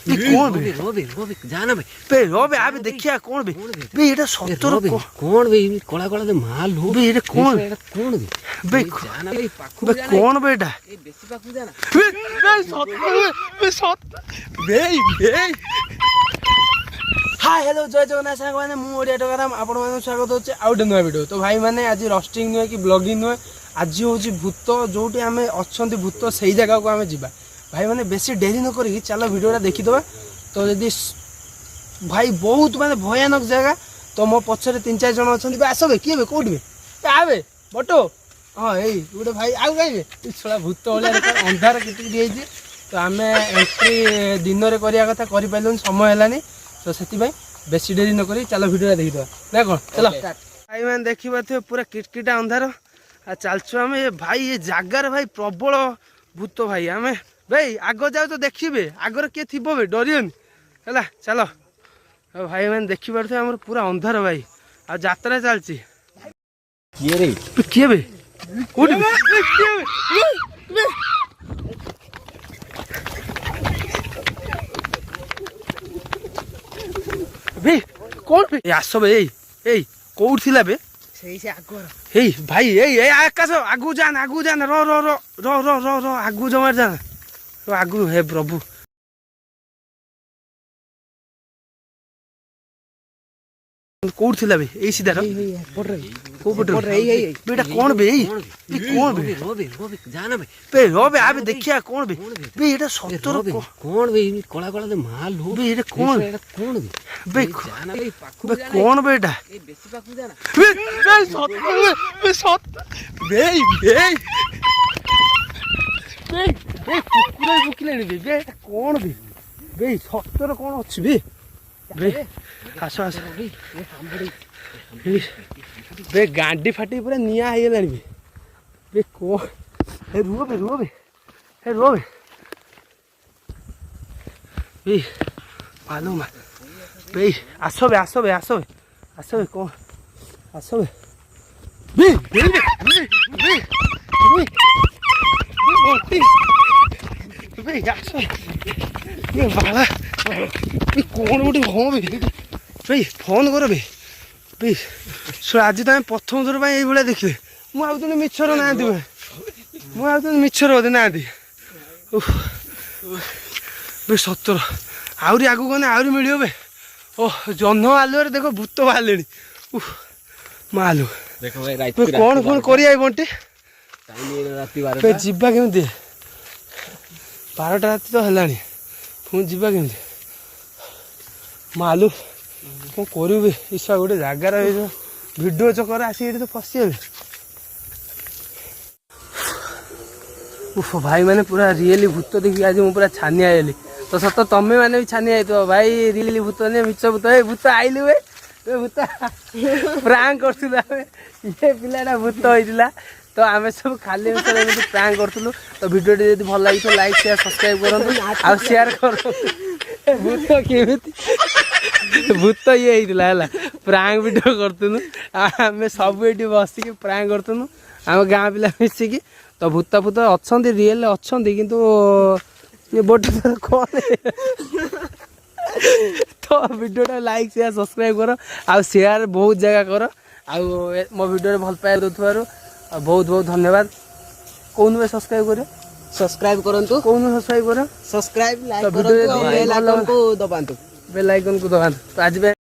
ये कौन बे रोबे रोबे जाना भाई बे रोबे आबे देखिया कौन बे बे एटा सत्तर कौन बे कोला कोला दे माल हो बे एटा कौन कौन बे जाना भाई पाखु बे कौन बे एटा ए बेसी पाखु जाना बे सत्तर बे हाय हेलो जय जगन्नाथ सांग मैंने मु ओडिया टोकाराम आपण मानु स्वागत होचे आउट नुआ वीडियो। तो भाई मैंने आज रोस्टिंग नुए कि ब्लॉगिंग नुए आज होची भूत जोटी आमे अछंती भूत सही जगह को आमे जिबा भाई मैंने बेसी देरी न करी चलो वीडियोटा देखि दबा। तो यदि भाई बहुत माने भयानक जगह तो मो पछरे 3-4 जण अछंती बे आसबे किए बे कोठी बे आबे बटो हां एई गुडे भाई आउ गाइबे छळा भूत ओलिया अंधार किति दिएजी। तो आमे एंट्री दिन रे करिया कथा करि पाइलुन समय हलानी तो सेति भाई बेसी देरी न करी चलो वीडियो देखि दबा ना कोन चलो भाई मैंने देखिबा थे पूरा किटकिटा अंधार आ चलछु आमे भाई ये जागार भाई प्रबल भूत भाई आमे भाई आग जाओ तो देखिए आगर किए थी बे डरियन है चलो भाई मैंने देखी पारे आम पूरा अंधार भाई आ यात्रा चलती किए बे कोठी बे कौन बे आस बे ए कौट थिला बे सही से आगर हे भाई ए आकाश आगु जान रो रो रो रो रो रो रो आगु जमार जान आगु हे प्रभु कोड थिला बे ए सीधा रो को पटो बेटा कौन बे कौन बे रोबे रोबे जाना भाई बे रोबे आबे देखिया कौन बे बे एटा सत्तर कौन बे कोला कोला दे माल हो बे एटा कौन कौन बे जाना भाई पाखु बे कौन बेटा ए बेसी पाखु जाना बे सत्तर बे कुकुर बुकिले बे एटा कौन बे सत्तर कौन अछि बे बे आस आस बे गांडी फाटी पूरा निया हो गलानी बे कौन हे रुओ बे बे मालूम बे आसो बे कौन आसो बे बे आसो ये बाला बे कौन गोटे हाँ बे फोन कर बे आज तुम प्रथम थर ये देखिले मुझे मिछर ना मुझे मिछर बोधे ना सतर आहरी आगू गने आहरी मिले बे ओह जह्न आलुआर देख भूत बाहर मालू देखो भाई कौन कौन करिया बंटी राती जीवा केमती 12टा राति तो है पुणी जीवा केमती मालू कौन करूँ ईशा गोटे जगार भिडियो चक्कर आसिक तो फसीगले भाई मैंने पूरा रियली भूत देखिए आज मुझे पूरा छानिया आइली। तो सत तमें मैंने भी छानिया आई भाई रियली भूत नहीं मिछ भूत भूत आइलु भूत प्रांक कर ये पिलाटा भूत होता तो आम सब खाली प्रांक करूँ। तो भिडियो जब भल लगी तो लाइक शेयर सब्सक्राइब करूँ आ शेयर कर भूत केमी भूत ये है प्रांक भिडियो करूँ आम सब ये बसिक प्रांक करूँ आम गाँ पिला मिसिकी। तो भूत भूत अच्छा रियल अच्छा किंतु ये बोट कौन तो वीडियो लाइक शेयर सब्सक्राइब कर आ शेयर बहुत जगह कर आ मो वीडियो भल पाए बहुत बहुत धन्यवाद। कौन वे सब्सक्राइब कर कौन सब्सक्राइब कर सब्सक्राइब लाइक करो बेल आइकन को दबांतु तो आज